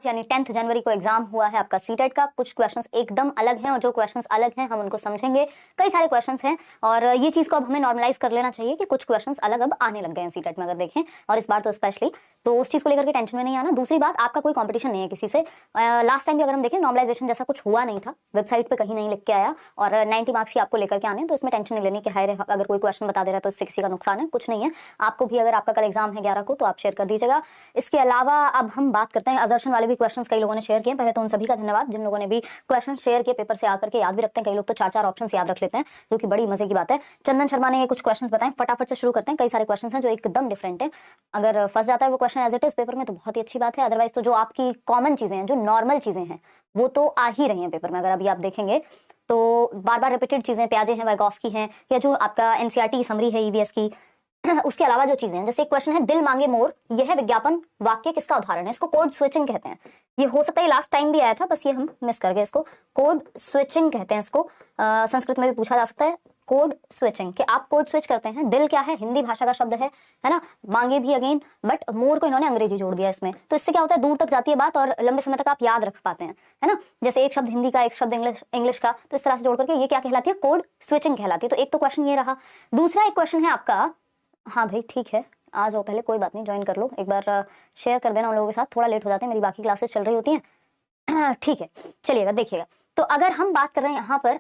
यानी 10th जनवरी को exam हुआ है आपका सीटेट का। कुछ क्वेश्चंस एकदम अलग हैं और जो क्वेश्चंस अलग हैं हम उनको समझेंगे। कई सारे क्वेश्चंस हैं और ये चीज़ को अब हमें नॉर्मलाइज कर लेना चाहिए कि कुछ क्वेश्चंस अलग अब आने लग गए हैं सीटेट में अगर देखें, और इस बार तो स्पेशली, तो उस चीज़ को लेकर के टेंशन में नहीं आना। दूसरी बात, आपका कोई कॉम्पिटिशन नहीं है किसी से। लास्ट टाइम भी अगर हम देखें नॉर्मलाइजेशन जैसा कुछ हुआ नहीं था, वेबसाइट पर कहीं नहीं लिख के आया और 90 मार्क्स ही आपको लेकर के आने, तो इसमें टेंशन नहीं लेनी कि हाय अगर कोई क्वेश्चन बता दे रहा है तो इससे किसी का नुकसान है, कुछ नहीं है। आपको भी अगर आपका कल एग्जाम है 11 को तो आप शेयर कर दीजिएगा। इसके अलावा अब हम बात करते हैं असर्शन वाले भी क्वेश्चंस कई लोगों ने शेयर किए। पहले तो उन सभी का धन्यवाद जिन लोगों ने भी क्वेश्चन शेयर किए, पेपर से आकर के याद भी रखते हैं। कई लोग तो 4-4 ऑप्शंस याद रख लेते हैं, जो कि बड़ी मजे की बात है। चंदन शर्मा ने ये कुछ क्वेश्चंस बताएं, फटाफट से शुरू करते हैं। कई सारे क्वेश्चंस हैं जो एकदम डिफरेंट है। अगर फंस जाता है वो question as it is paper में तो बहुत ही अच्छी बात है, अदरवाइज तो जो आपकी कॉमन चीजें हैं, जो नॉर्मल चीजें हैं, वो तो आ ही रही हैं पेपर में। अगर अभी आप देखेंगे तो बार बार रिपीटेड चीजें, प्याजे हैं, वाइगॉस्की हैं, या जो आपका एनसीईआरटी समरी है ईवीएस की, उसके अलावा जो चीजें हैं, जैसे एक क्वेश्चन है दिल मांगे मोर, यह विज्ञापन वाक्य किसका उदाहरण है? इसको कोड स्विचिंग कहते हैं। ये हो सकता है लास्ट टाइम भी आया था, बस ये हम मिस कर गए। इसको कोड स्विचिंग कहते हैं। इसको संस्कृत में भी पूछा जा सकता है, कोड स्विचिंग, कि आप कोड स्विच करते हैं। दिल क्या है? हिंदी भाषा का शब्द है ना। मांगे भी अगेन, बट मोर को इन्होंने अंग्रेजी जोड़ दिया इसमें, तो इससे क्या होता है, दूर तक जाती है बात और लंबे समय तक आप याद रख पाते हैं, है ना। जैसे एक शब्द हिंदी का, एक शब्द इंग्लिश का, तो इस तरह से जोड़ करके ये क्या कहलाती है? कोड स्विचिंग कहलाती है। तो एक तो क्वेश्चन ये रहा। दूसरा एक क्वेश्चन है आपका, हाँ भाई ठीक है, आ जाओ पहले, कोई बात नहीं, ज्वाइन कर लो एक बार, शेयर कर देना उन लोगों के साथ। थोड़ा लेट हो जाते हैं, मेरी बाकी क्लासेस चल रही होती हैं। ठीक है, चलिएगा देखिएगा। तो अगर हम बात कर रहे हैं यहाँ पर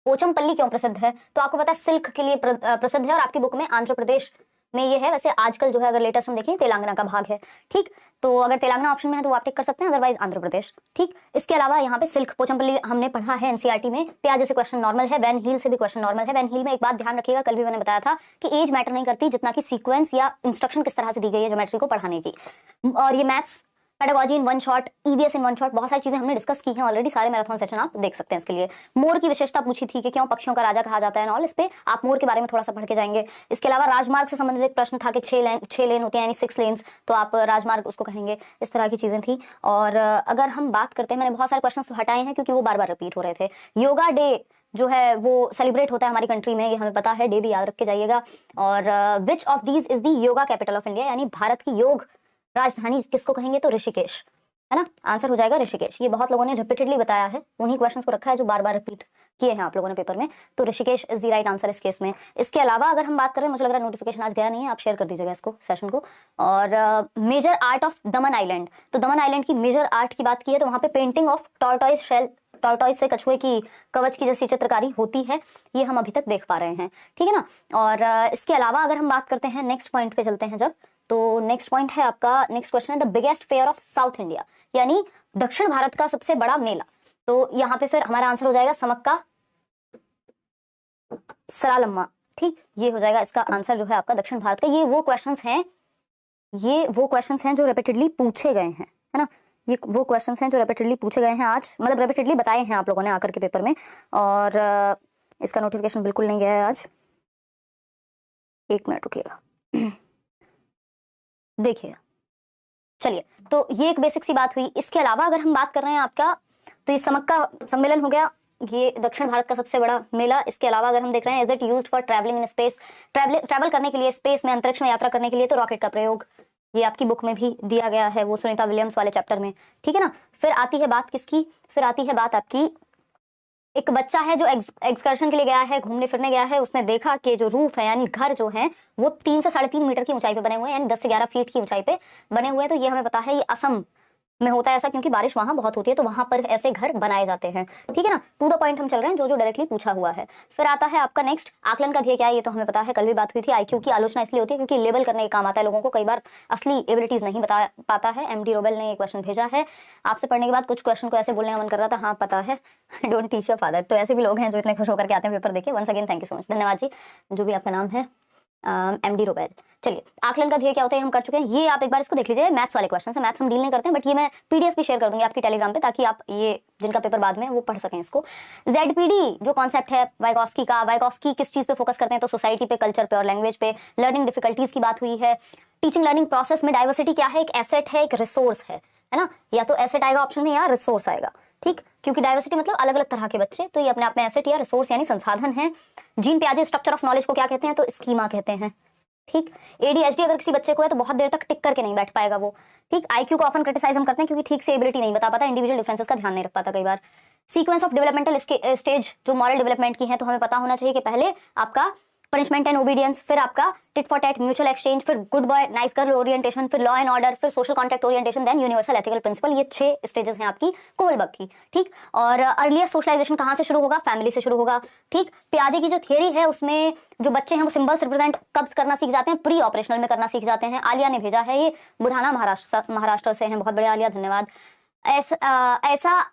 पोचमपल्ली क्यों प्रसिद्ध है, तो आपको पता है सिल्क के लिए प्रसिद्ध है, और आपकी बुक में आंध्र प्रदेश में ये है। वैसे आजकल जो है अगर लेटेस्ट हम देखें तेलंगाना का भाग है, ठीक। तो अगर तेलंगाना ऑप्शन में है तो वो आप टिक कर सकते हैं, अदरवाइज आंध्र प्रदेश, ठीक। इसके अलावा यहाँ पे सिल्क पोचमपल्ली हमने पढ़ा है एनसीईआरटी में। प्याजे से क्वेश्चन नॉर्मल है, वैन हील से भी क्वेश्चन नॉर्मल है। वैन हील में एक बात ध्यान रखिएगा, कल भी मैंने बताया था कि एज मैटर नहीं करती जितना कि सीक्वेंस या इंस्ट्रक्शन किस तरह से दी गई है ज्योमेट्री को पढ़ाने की। और ये maths pedagogy in one shot, EVS in one shot, बहुत सारी चीजें हमने डिस्कस की हैं ऑलरेडी, सारे मैराथन सेशन आप देख सकते हैं। इसके लिए मोर की विशेषता पूछी थी कि क्यों पक्षियों का राजा कहा जाता है, ऑल इस पे आप मोर के बारे में थोड़ा सा पढ़ के जाएंगे। इसके अलावा राजमार्ग से संबंधित एक प्रश्न था कि 6 लेन होते हैं, यानी 6 लेन्स, तो आप राजमार्ग उसको कहेंगे। इस तरह की चीजें थी। और अगर हम बात करते हैं, मैंने बहुत सारे क्वेश्चन तो हटाए हैं क्योंकि वो बार बार रिपीट हो रहे थे। योगा डे जो है वो सेलिब्रेट होता है हमारी कंट्री में, ये हमें पता है, डे भी याद रख के जाइएगा। और which of these is the yoga capital of India, यानी भारत की योग राजधानी किसको कहेंगे, तो ऋषिकेश, है ना। आंसर हो जाएगा ऋषिकेश। ये बहुत लोगों ने रिपीटेडली बताया है, उन्हीं क्वेश्चंस को रखा है जो बार बार रिपीट किए हैं आप लोगों ने पेपर में, तो Rishikesh is the right answer इस केस में। इसके अलावा अगर हम बात करें, मुझे लग रहा है नोटिफिकेशन आज गया नहीं है, आप शेयर कर दीजिएगा इसको, सेशन को। और major art of Daman island, तो दमन आइलैंड की मेजर आर्ट की बात की है तो वहां पे painting of tortoise shell, tortoise से कछुए की कवच की जैसी चित्रकारी होती है, ये हम अभी तक देख पा रहे हैं, ठीक है ना। और इसके अलावा अगर हम बात करते हैं, नेक्स्ट पॉइंट पे चलते हैं जब, तो नेक्स्ट पॉइंट है आपका, नेक्स्ट क्वेश्चन है the biggest fear of south India, यानी दक्षिण भारत का सबसे बड़ा मेला। तो यहाँ पे फिर हमारा आंसर हो जाएगा समक्का सरालम्मा, ठीक। ये हो जाएगा इसका आंसर जो है आपका दक्षिण भारत का। ये वो क्वेश्चंस हैं जो रिपीटेडली पूछे गए हैं, है ना। ये वो क्वेश्चंस हैं जो रिपीटेडली पूछे गए हैं आज, मतलब रिपीटेडली बताए हैं आप लोगों ने आकर के पेपर में। और इसका नोटिफिकेशन बिल्कुल नहीं गया है आज, एक मिनट रुकिएगा, देखिए। चलिए, तो ये एक बेसिक सी बात हुई। इसके अलावा अगर हम बात कर रहे हैं आपका, तो ये समक्का सम्मेलन हो गया, ये दक्षिण भारत का सबसे बड़ा मेला। इसके अलावा अगर हम देख रहे हैं, is it used for travelling in space, travel करने के लिए स्पेस में, अंतरिक्ष में यात्रा करने के लिए, तो रॉकेट का प्रयोग, ये आपकी बुक में भी दिया गया है, वो सुनीता विलियम्स वाले चैप्टर में, ठीक है ना। फिर आती है बात किसकी, फिर आती है बात आपकी, एक बच्चा है जो एक्सकर्शन के लिए गया है, घूमने फिरने गया है, उसने देखा कि जो रूफ है यानी घर जो है वो 3 से 3.5 मीटर की ऊंचाई पे बने हुए हैं, यानी 10 से 11 फीट की ऊंचाई पे बने हुए हैं। तो ये हमें पता है, ये असम में होता है ऐसा, क्योंकि बारिश वहां बहुत होती है, तो वहां पर ऐसे घर बनाए जाते हैं, ठीक है ना। टू द पॉइंट हम चल रहे हैं, जो डायरेक्टली पूछा हुआ है। फिर आता है आपका नेक्स्ट, आकलन का ध्येय क्या है, ये तो हमें पता है, कल भी बात हुई थी। आईक्यू की आलोचना इसलिए होती है क्योंकि लेबल करने के काम आता है लोगों को, कई बार असली एबिलिटीज नहीं बता पाता है। एमडी रोबेल ने ये क्वेश्चन भेजा है आपसे पढ़ने के बाद, कुछ क्वेश्चन को ऐसे बोलने का मन कर रहा था, हाँ पता है, डोंट टीच योर फादर। तो ऐसे भी लोग हैं जो इतने खुश होकर के आते हैं पेपर देखे। Once again thank you so much, धन्यवाद जी, जो भी आपका नाम है, एमडी रोबेल। चलिए, आकलन का ध्येय क्या होता है हम कर चुके हैं, ये आप एक बार इसको देख लीजिए। मैथ्स वाले क्वेश्चन है, मैथ्स हम डील नहीं करते हैं, बट ये मैं पीडीएफ भी शेयर कर दूंगी आपकी टेलीग्राम पे, ताकि आप ये जिनका पेपर बाद में वो पढ़ सकें इसको। जेडपीडी जो कॉन्सेप्ट है वाइगॉस्की का, वाइगॉस्की किस चीज पे फोकस करते हैं, तो सोसाइटी पे, कल्चर पे और लैंग्वेज पे। लर्निंग डिफिकल्टीज की बात हुई है। टीचिंग लर्निंग प्रोसेस में डाइवर्सिटी क्या है, एक एसेट है, एक रिसोर्स है ना। या तो एसेट आएगा ऑप्शन में या रिसोर्स आएगा, ठीक, क्योंकि डाइवर्सिटी मतलब अलग अलग तरह के बच्चे, तो ये अपने आप में एसेट या रिसोर्स यानी संसाधन है। जीन पियाजे स्ट्रक्चर ऑफ नॉलेज को क्या कहते हैं, तो स्कीमा कहते हैं, ठीक। एडीएचडी अगर किसी बच्चे को है तो बहुत देर तक टिक करके नहीं बैठ पाएगा वो। ठीक। आईक्यू को ऑफन क्रिटिसाइज हम करते हैं क्योंकि ठीक से एबिलिटी नहीं बता पाता, इंडिविजुअल डिफरेंसेस का ध्यान नहीं रख पाता कई बार। सीक्वेंस ऑफ डेवलपमेंटल स्टेज जो मॉरल डेवलपमेंट की है तो हमें पता होना चाहिए कि पहले आपका पनिशमेंट एंड ओबीडियंस, फिर आपका tit for tat mutual exchange, फिर good boy nice girl orientation, फिर लॉ एंड ऑर्डर, फिर social contract orientation, then universal ethical principle. ये 6 स्टेजेस हैं आपकी कोहलबर्ग की। ठीक। और अर्लीस्ट सोशलाइजेशन कहाँ से शुरू होगा? फैमिली से शुरू होगा। ठीक। पियाजे की जो थियरी है उसमें जो बच्चे हैं वो सिंबल्स रिप्रेजेंट कब करना सीख जाते हैं? प्री ऑपरेशनल में करना सीख जाते हैं। आलिया ने भेजा है, ये बुढ़ाना महाराष्ट्र से हैं, बहुत बढ़िया आलिया, धन्यवाद। ऐसा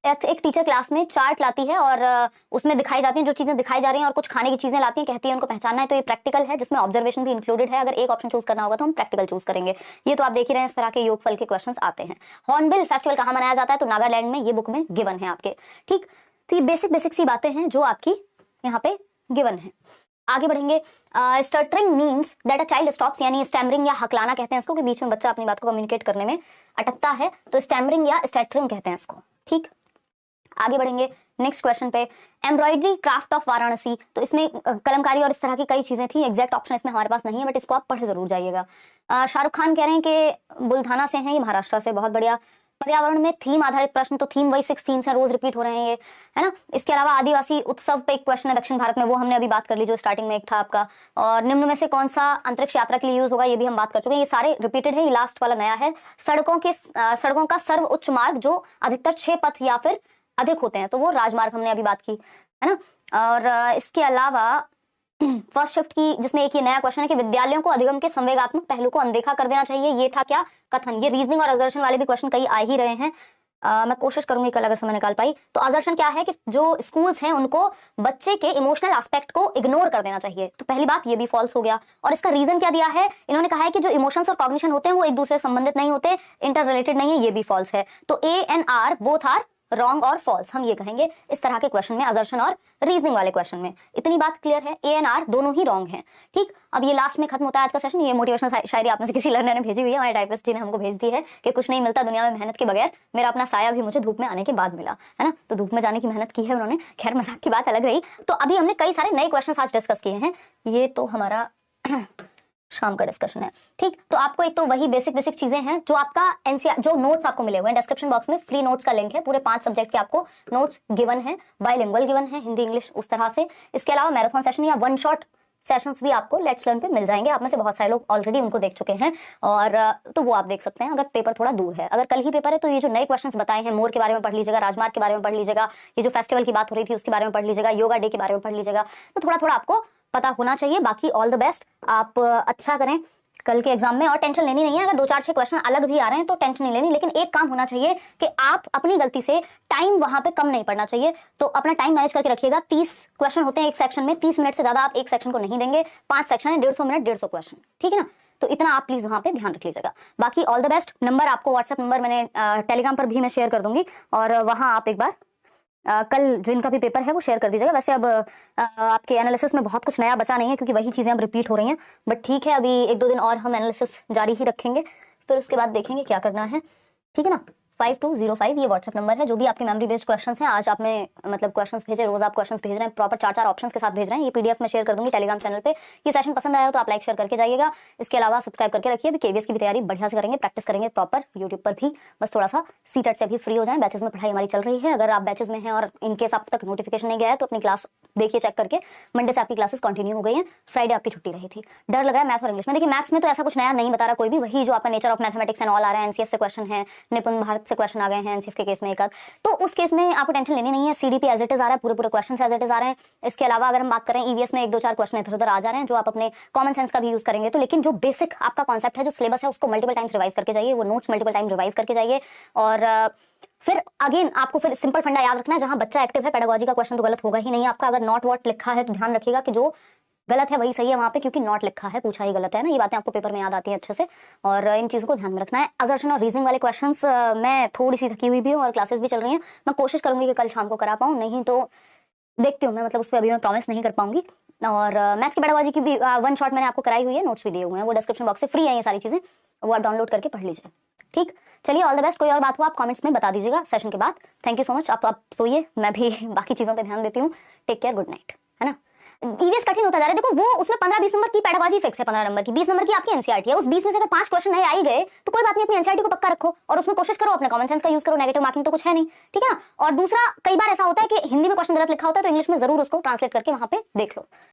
एक टीचर क्लास में चार्ट लाती है और उसमें दिखाई जाती हैं जो चीजें दिखाई जा रही हैं और कुछ खाने की चीजें लाती हैं, कहती है उनको पहचानना है। तो ये प्रैक्टिकल है जिसमें ऑब्जर्वेशन भी इंक्लूडेड है। अगर एक ऑप्शन चूज करना होगा तो हम प्रैक्टिकल चूज करेंगे। ये तो आप देख ही रहे हैं, इस तरह के योगफल के क्वेश्चंस आते हैं। हॉर्नबिल फेस्टिवल कहाँ मनाया जाता है? तो नागालैंड में, ये बुक में गिवन है आपके। ठीक। तो ये बेसिक सी बातें हैं जो आपकी यहाँ पे गिवन है। आगे बढ़ेंगे। Stuttering means that a child stops, यानी स्टैमरिंग या हकलाना कहते हैं इसको, कि बीच में बच्चा अपनी बात को कम्युनिकेट करने में अटकता है, तो स्टैमरिंग या स्टटरिंग कहते हैं इसको। ठीक। आगे बढ़ेंगे नेक्स्ट क्वेश्चन पे। एम्ब्रॉयडरी क्राफ्ट ऑफ वाराणसी, तो इसमें कलमकारी और इस तरह की कई चीजें थी। एग्जैक्ट ऑप्शन इसमें हमारे पास नहीं है, बट इसको आप पढ़ जरूर जाइएगा। शाहरुख खान कह रहे हैं कि बुल्धाना से हैं, ये महाराष्ट्र से, बहुत बढ़िया। पर्यावरण में थीम आधारित प्रश्न, तो थीम वही 6 थीम्स हैं, रोज रिपीट हो रहे हैं ये, है ना। इसके अलावा आदिवासी उत्सव पे एक क्वेश्चन है दक्षिण भारत में, वो हमने अभी बात कर ली जो स्टार्टिंग में एक था आपका। और निम्न में से कौन सा अंतरिक्ष यात्रा के लिए यूज होगा, ये भी हम बात कर चुके हैं। ये सारे रिपीटेड है, ये लास्ट वाला नया है। सड़कों का सर्व उच्च मार्ग जो अधिकतर 6 पथ या फिर अधिक होते हैं, तो वो राजमार्ग हमने अभी बात की, है ना। और इसके अलावा फर्स्ट शिफ्ट की, जिसमें एक ये नया क्वेश्चन है कि विद्यालयों को अधिगम के संवेगात्मक पहलू को अनदेखा कर देना चाहिए, ये था क्या? कथन। ये रीजनिंग और असर्शन वाले भी क्वेश्चन कई आ ही रहे हैं। मैं कोशिश करूंगी कल अगर समय निकाल पाई तो। असर्शन क्या है कि जो स्कूल्स हैं उनको बच्चे के इमोशनल एस्पेक्ट को इग्नोर कर देना चाहिए, तो पहली बात ये भी फॉल्स हो गया। और इसका रीजन क्या दिया है? इन्होंने कहा है कि जो इमोशंस और कॉग्निशन होते हैं वो एक दूसरे से संबंधित नहीं होते, इंटर रिलेटेड नहीं है, ये भी फॉल्स है। तो A and R both are wrong और फॉल्स, हम ये कहेंगे इस तरह के क्वेश्चन में, असर्शन और रीजनिंग वाले क्वेश्चन में। इतनी बात क्लियर है, ए एंड आर दोनों ही रॉन्ग हैं। ठीक। अब ये लास्ट में खत्म होता है आज का सेशन। ये मोटिवेशनल शायरी आप में से किसी लर्नर ने भेजी हुई है, हमारे टाइपिस्ट जी ने हमको भेज दी है कि कुछ नहीं मिलता दुनिया में मेहनत के बगैर, मेरा अपना साया भी मुझे धूप में आने के बाद मिला, है ना। तो धूप में जाने की मेहनत की है उन्होंने, खैर मजाक की बात अलग रही। तो अभी हमने कई सारे नए क्वेश्चन आज डिस्कस किए हैं, ये तो हमारा शाम का डिस्कशन है। ठीक। तो आपको एक तो वही बेसिक चीजें हैं जो आपका एनसीआर, जो नोट्स आपको मिले हुए हैं डिस्क्रिप्शन बॉक्स में, फ्री नोट्स का लिंक है, पूरे 5 सब्जेक्ट के आपको नोट्स गिवन है, बाइलिंगुअल गिवन है, हिंदी इंग्लिश उस तरह से। इसके अलावा मैराथन सेशन या वन शॉट सेशंस भी आपको लेट्स लर्न पे मिल जाएंगे। आप में से बहुत सारे लोग ऑलरेडी उनको देख चुके हैं, और तो वो आप देख सकते हैं अगर पेपर थोड़ा दूर है। अगर कल ही पेपर है तो ये जो नए क्वेश्चंस बताए हैं, मोर के बारे में पढ़ लीजिएगा, राजमार्ग के बारे में पढ़ लीजिएगा, ये जो फेस्टिवल की बात हो रही थी उसके बारे में पढ़ लीजिएगा, योगा डे के बारे में पढ़ लीजिएगा, तो थोड़ा आपको पता होना चाहिए। बाकी ऑल द बेस्ट, आप अच्छा करें कल के एग्जाम में, और टेंशन लेनी नहीं है। अगर 2-4-6 क्वेश्चन अलग भी आ रहे हैं तो टेंशन नहीं लेनी, लेकिन एक काम होना चाहिए कि आप अपनी गलती से टाइम वहां पे कम नहीं पड़ना चाहिए, तो अपना टाइम मैनेज करके रखिएगा। 30 क्वेश्चन होते हैं एक सेक्शन में, 30 मिनट से ज्यादा आप एक सेक्शन को नहीं देंगे। 5 सेक्शन है, 150 मिनट 150 क्वेश्चन, ठीक है ना। तो इतना आप प्लीज वहां पे ध्यान रख लीजिएगा। बाकी ऑल द बेस्ट। नंबर आपको व्हाट्सएप नंबर मैंने टेलीग्राम पर भी मैं शेयर कर दूंगी, और वहां आप एक बार कल जो इनका भी पेपर है वो शेयर कर दीजिएगा। वैसे अब आपके एनालिसिस में बहुत कुछ नया बचा नहीं है क्योंकि वही चीज़ें अब रिपीट हो रही हैं, बट ठीक है, अभी 1-2 दिन और हम एनालिसिस जारी ही रखेंगे, फिर उसके बाद देखेंगे क्या करना है, ठीक है ना। 5205 ये व्हाट्सएप नंबर है। जो भी आपके मेमोरी बेस्ड क्वेश्चंस हैं, आज आपने मतलब क्वेश्चंस भेजे, रोज आप क्वेश्चंस भेज रहे हैं, प्रॉपर 4-4 ऑप्शंस के साथ भेज रहे हैं। ये पीडीएफ में शेयर कर दूंगी टेलीग्राम चैनल पे। ये सेशन पसंद आया हो तो आप लाइक शेयर करके जाइएगा। इसके अलावा सब्सक्राइब करके रखिए, अभी केवीएस की भी तैयारी बढ़िया से करेंगे, प्रैक्टिस करेंगे प्रॉपर यूट्यूब पर भी। बस थोड़ा सा सीटेट से भी फ्री हो जाए, बैचेस में पढ़ाई हमारी चल रही है। अगर आप बैचेस में हैं और इनकेस आप तक नोटिफिकेशन नहीं गया है तो अपनी क्लास देखिए चेक करके। मंडे से आपकी क्लासेस कंटिन्यू हो गई हैं, फ्राइडे आपकी छुट्टी रही थी। डर लग रहा है मैथ और इंग्लिश में? देखिए मैथ्स में तो ऐसा कुछ नया नहीं बता रहा कोई भी, वही जो आपका nature of mathematics and all आ रहा है, एनसीएफ से क्वेश्चन है, निपुण भारत से क्वेश्चन आ गए हैं एनसीएफ के केस में एक आध, तो उस केस में आपको टेंशन लेनी नहीं है। सीडीपी एज इट इज आ रहा है, पूरे क्वेश्चन एज इट इज आ रहे हैं। इसके अलावा अगर हम बात करें ईवीएस में 1-2-4 क्वेश्चन इधर उधर आ जा रहे हैं जो आप अपने कॉमन सेंस का भी यूज करेंगे तो, लेकिन जो बेसिक आपका कॉन्सेप्ट है, जो सिलेबस है, उसको मल्टीपल टाइम्स रिवाइज करके जाइए, वो नोट्स मल्टीपल टाइम रिवाइज करके जाइए। और फिर अगेन आपको फिर सिंपल फंडा याद रखना है, जहां बच्चा एक्टिव है पेडागोजी का क्वेश्चन तो गलत होगा ही नहीं आपका। अगर नॉट व्हाट लिखा है तो ध्यान रखिएगा कि जो गलत है वही सही है वहां पे, क्योंकि नॉट लिखा है, पूछा ही गलत है ना। ये बातें आपको पेपर में याद आती हैं अच्छे से, और इन चीज़ों को ध्यान में रखना है। असर्शन और रीजनिंग वाले क्वेश्चंस मैं थोड़ी सी थकी हुई भी हूँ और क्लासेस भी चल रही हैं, मैं कोशिश करूंगी कि कल शाम को करा पाऊँ, नहीं तो देखती हूँ मैं, मतलब उस पर अभी मैं प्रॉमिस नहीं कर पाऊंगी। और मैथ्स की पेडागोजी की भी वन शॉट मैंने आपको कराई हुई है, नोट्स भी दिए हुए हैं, वो डिस्क्रिप्शन बॉक्स से फ्री है, ये सारी चीज़ें वो आप डाउनलोड करके पढ़ लीजिए। ठीक, चलिए ऑल द बेस्ट। कोई और बात हो आप कमेंट्स में बता दीजिएगा सेशन के बाद। Thank you so much. आप सोइए, मैं भी बाकी चीज़ों पे ध्यान देती हूँ। टेक केयर, गुड नाइट, है ना। ईवीएस कठिन होता जा रहा है। देखो वो उसमें 15-20 नंबर की पेडागोजी फिक्स है, 15 नंबर की, 20 नंबर की आपकी एनसीईआरटी है। उस 20 में से अगर 5 क्वेश्चन नए आ ही गए तो कोई बात नहीं, अपनी एनसीईआरटी को पक्का रखो और उसमें कोशिश करो, अपने कॉमन सेंस का यूज करो, नेगेटिव मार्किंग तो कुछ है नहीं, ठीक है ना। और दूसरा, कई बार ऐसा होता है कि हिंदी में क्वेश्चन गलत लिखा होता है तो इंग्लिश में जरूर उसको ट्रांसलेट करके वहां पे देख लो।